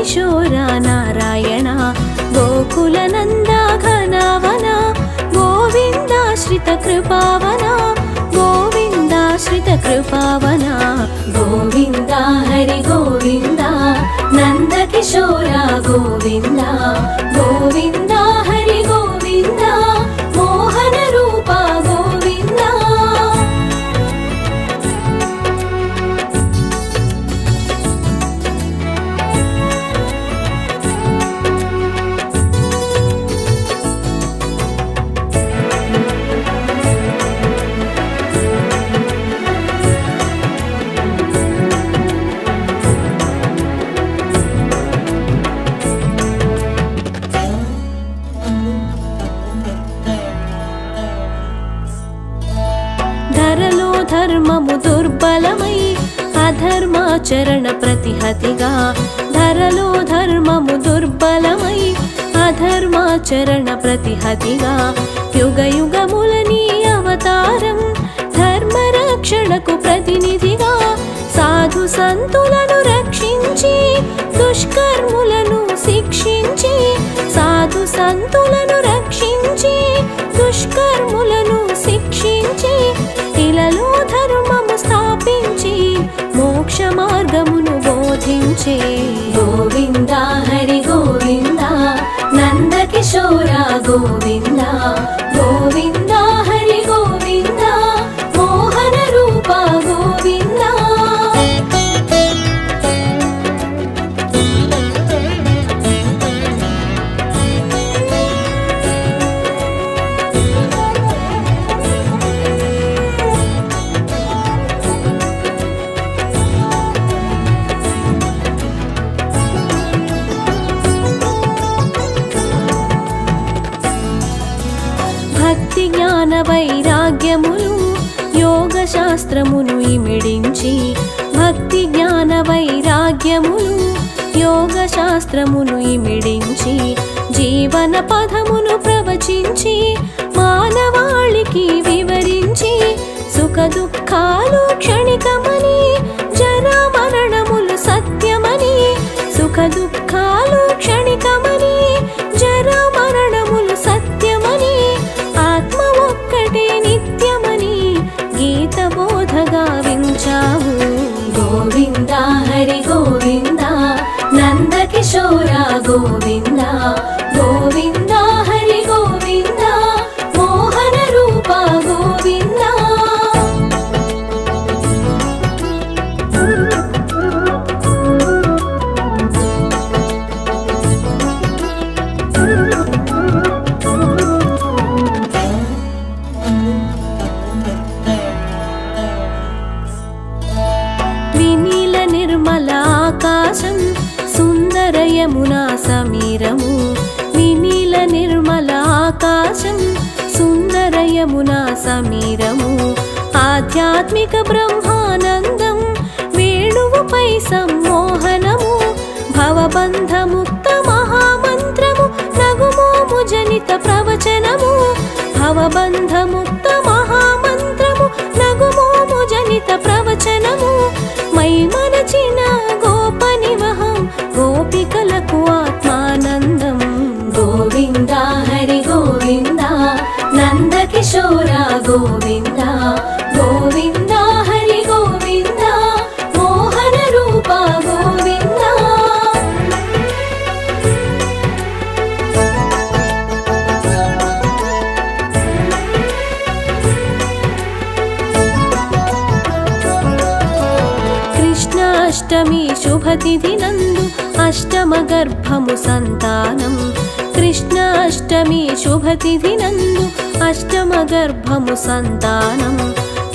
ಕಿಶೋರ ನಾರಾಯಣ ಗೋಕುಲನಂದ ಘನವನ ಗೋವಿಂದಾಶ್ರಿತ ಕೃಪಾವನ ಗೋವಿಂದಾಶ್ರಿತ ಕೃಪಾವನ ಗೋವಿಂದ ಹರಿ ಗೋವಿಂದ ನಂದ ಕಿಶೋರ ಗೋವಿಂದ ಗೋವಿಂದ ಹರಿ ಗೋವಿಂದ ಮೋಹನ ರೂಪ ಗೋವಿಂದ. ధరలో ధర్మము దుర్బలమై అధర్మాచరణ ప్రతిహతిగా ధరలో ధర్మము దుర్బలమై అధర్మాచరణ ప్రతిహతిగా యుగ యుగములని అవతారం ధర్మరక్షణకు ప్రతినిధిగా సాధు సంతులను రక్షించి దుష్కర్ములను శిక్షించి సాధు సంతులను రక్షించి దుష్కర్ములను శిక్షించి ఇలలో ధర్మము స్థాపించి మోక్ష మార్గమును బోధించే గోవింద హరి గోవింద నంద కిశోర గోవింద గోవింద హరి గోవింద మోహన రూప గోవింద. భక్తి జ్ఞాన వైరాగ్యములు యోగ శాస్త్రమును ఇమిడించి భక్తి జ్ఞాన వైరాగ్యములు యోగ శాస్త్రమును ఇమిడించి జీవన పదమును ప్రవచించి మానవాళికి వివరించి సుఖ దుఃఖాలు క్షణికమని జరా మరణములు సత్యమని సుఖ దుఃఖాలు క్షణికమని జరా మరణములు సత్యమని ఆత్మ ఒక్కటే నిత్యమని గీత బోధగా వించావు గోవింద హరి గోవింద నంద కిశోర గోవింద గోవింద హరి గోవింద మోహన రూప గోవింద. వినీల నిర్మల ఆకాశం సుందర యమునా సమీరము వినీల నిర్మల ఆకాశం సుందర యమునా సమీరము ఆధ్యాత్మిక బ్రహ్మానందం వేణువుపై సమ్మోహనము భవబంధముక్త మహామంత్రము నగుమోము జనిత ప్రవచనము భవబంధముక్త మహామంత్రము నగుమోము జనిత ప్రవచనము మై మనచిన గోపనివహం గోపికలకు ఆత్మానందం గోవింద హరి గోవింద నంద కిశోర గోవింద గోవింద హరి గోవింద మోహన రూప గోవింద. కృష్ణాష్టమి శుభతిథి నందు అష్టమ గర్భము సంతానం కృష్ణాష్టమి శుభతిథి నందు అష్టమ గర్భము సంతానం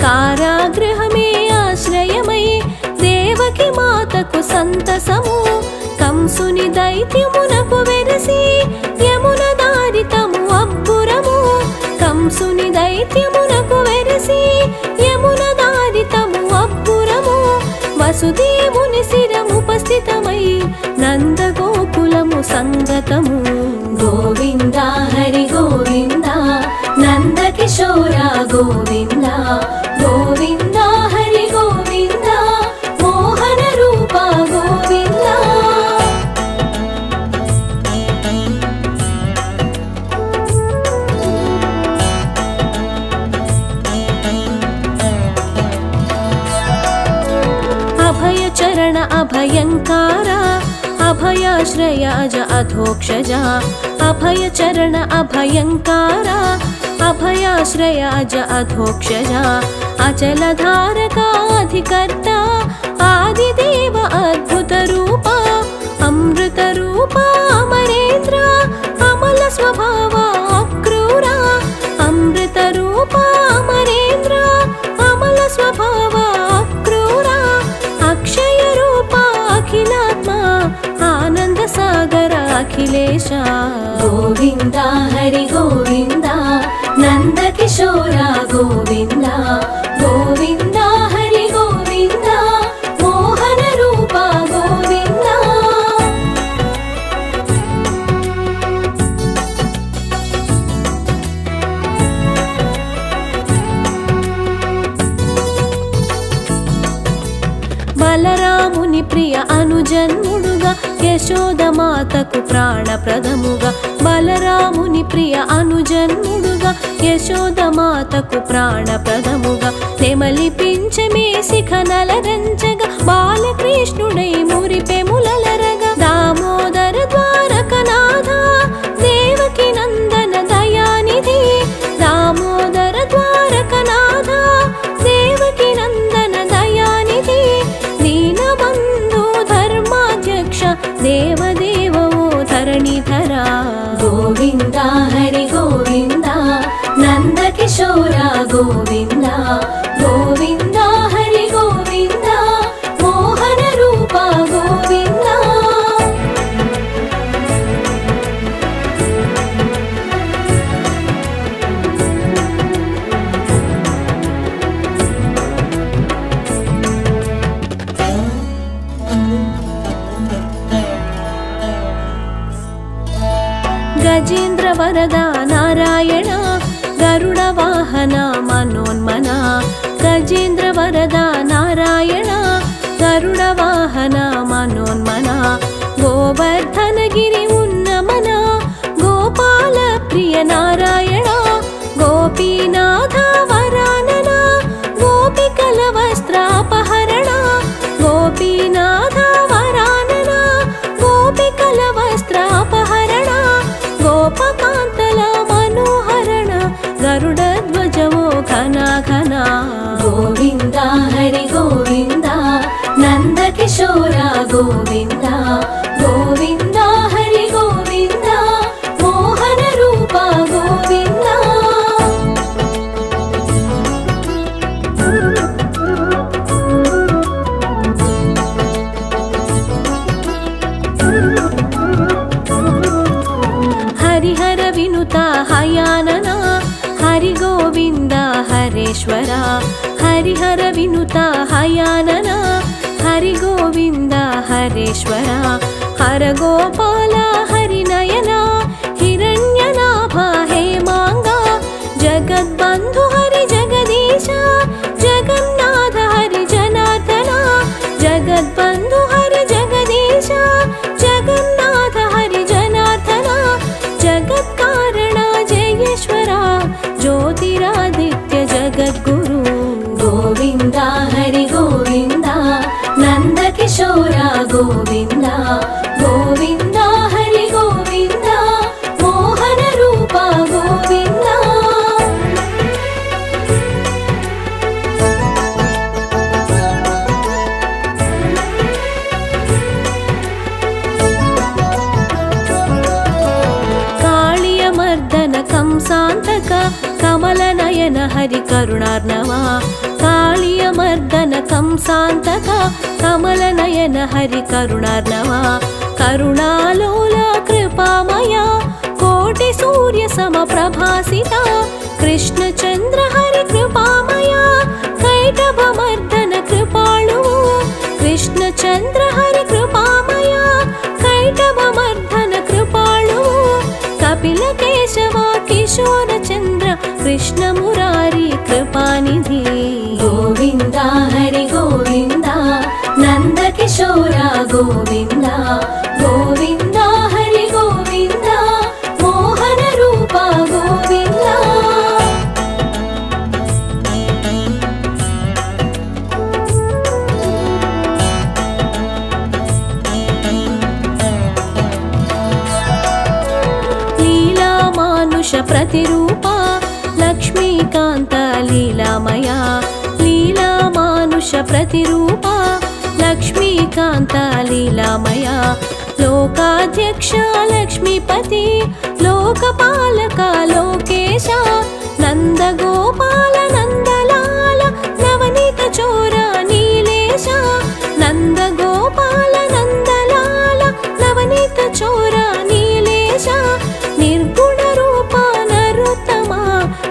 కారాగృహమే ఆశ్రయమై దేవకి మాతకు సంతసము కంసుని దైత్యమునకు వెరసి యమున దారితము అబ్బురము కంసుని దైత్యమునకు వెరసి యమున దారితము అబ్బురము వసుదేవుని శిరముపస్థితమై నందగోకులము సంగతము గోవింద హరి గోవింద నంద కిశోర గోవింద గోవింద హరి గోవింద మోహన రూప గోవింద. अभयङ्कार अभयाश्रयाज अधोक्षज अभयचरण अभयङ्कार अभयाश्रयाज अधोक्षज अचलधारकाधिकर्ता आदिदेव अद्भुतरूप अमृतरूप अमरेन्द्र अमलस्वभाव अक्रूर अमृतरूप अमरेन्द्र अमलस्वभाव अक्रूर अक्षयरूप अखिलात्मा आनन्दसागर अखिलेश गोविन्द हरि गोविन्द नन्दकिशोर गोविन्द गोविन्द हरि गोविन्द मोहनरूप गोविन्द బలరాముని ప్రియ అనుజన్ముడుగా యశోదమాతకు ప్రాణప్రదముగా బలరాముని ప్రియ అనుజన్ముడుగా యశోదమాతకు ప్రాణప్రదముగా నెమలి పించమే శిఖనలరంచగా బాలకృష్ణుడై మురిపెములలరగా దామోదర ద్వారకనాథ దేవకి నందన దయానిధి దామోదర ద్వారకనాథ దేవకి నందన దయానిధి దీనబంధు ధర్మాధ్యక్ష దేవదేవో ధరణిధర గోవింద హరి గోవింద నందకిశోర గోవింద గోవింద హరి గోవింద మోహన రూప గోవింద గజేంద్ర వరద నారాయణ గరుడ వాహన మనోన్మన గజేంద్ర వరద నారాయణ గరుడ వాహన మనోన్మన గోవర్ధనగిరి ఉన్నమన గోపాల ప్రియ నారాయణ గోపీనాథ వరానన గోపికల వస్త్రాపహరణ గోపీనాథ వరానన గోపికల వస్త్రాపహరణ గోపకాంతల మనోహరణ గరుడ ధ్వజవో ఘన ఘన గోవింద హరి గోవింద నందకిశోర గోవింద గోవింద హరి గోవింద మోహన రూప గోవింద హరిహర వినుత హయానన హరి గోవింద హరేశ్వర హరిహర వినుత హయానన హరి గోవింద హరేశ్వర హర గోపాల హరినయన హిరణ్యనాభ హేమాంగ జగద్బంధు హరి జగదీశ జగన్నాథ హరి జనార్దన జగద్బంధు హరి జగదీశ జగన్నాథ హరి జనార్దన జగత్కారణ జయేశ్వర జ్యోతిరాదిత్య జగద్గురు గోవింద హరి గోవింద నందకిశోర గోవింద గోవింద హరి గోవింద మోహన రూప గోవింద కాళియమర్దన కంసాంతక కమలనయన హరి కరుణార్ణవ కాళియమర్దన కంసాంతక కమలనయన హరి కరుణార్ణవ కరుణాలోల కృపామయ కోటి సూర్య సమప్రభాసిత కృష్ణచంద్ర హరి కృపామయ కైటభమర్దన కృపాళు కృష్ణచంద్ర హరి కృపామయ కైటభమర్దన కృపాళు కపిల కేశవ కిశోర చంద్ర కృష్ణ మురారి కృపానిధి గోవింద హరి గోవింద నందకిశోర గోవింద గోవింద హరి గోవింద మోహన రూప గోవింద ಮಾನುಷ ಪ್ರತಿರೂಪ ಲಕ್ಷ್ಮೀಕಾಂತ ಲೀಲಾಮಯ ಲೀಲಾ ಮಾನುಷ ಪ್ರತಿರೂಪ ಲಕ್ಷ್ಮೀಕಾಂತ ಲೀಲಾಮಯ ಲೋಕಾಧ್ಯಕ್ಷ ಲಕ್ಷ್ಮೀಪತಿ ಲೋಕಪಾಲಕ ಲೋಕೇಶ ನಂದಗೋಪಾಲ ನಂದಲಾಲ ನವನೀತ ಚೋರ ನೀಲೇಶ ನಂದಗೋಪಾಲ ನಂದಲಾಲ ನವನೀತ ಚೋರ ನೀಲೇಶ ನಿರ್ಗುಣ ರೂಪ ನರೋತ್ತಮ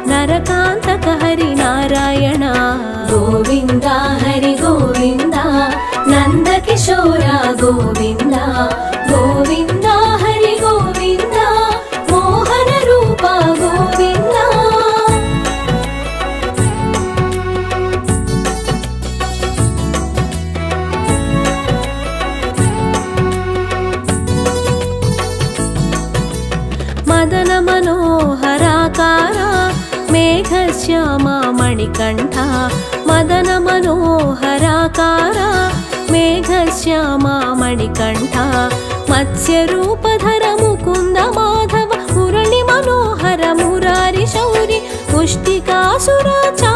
ನರಕಾಂತಕ ಹರಿ ನಾರಾಯಣ ಗೋವಿಂದ ಹರಿ ಗೋವಿಂದ ನಂದ ಕಿಶೋರ ಗೋವಿಂದ ಗೋವಿಂದ ಹರಿ ಗೋವಿಂದ ಮೋಹನ ರೂಪ ಗೋವಿಂದ ಮದನ ಮನೋಹರಾಕಾರ ಮೇಘಶ್ಯಾಮ ಮಣಿಕಂಠ ಮದನ ಮನೋಹರಾಕಾರ ಮೇಘಶ್ಯಾಮ ಮಣಿಕಂಠ ಮತ್ಸ್ಯರೂಪಧರ ಮುಕುಂದ ಮಾಧವ ಮುರಳಿ ಮನೋಹರ ಮುರಾರಿ ಶೌರಿ ಮುಷ್ಟಿಕಾಸುರ ಚಾ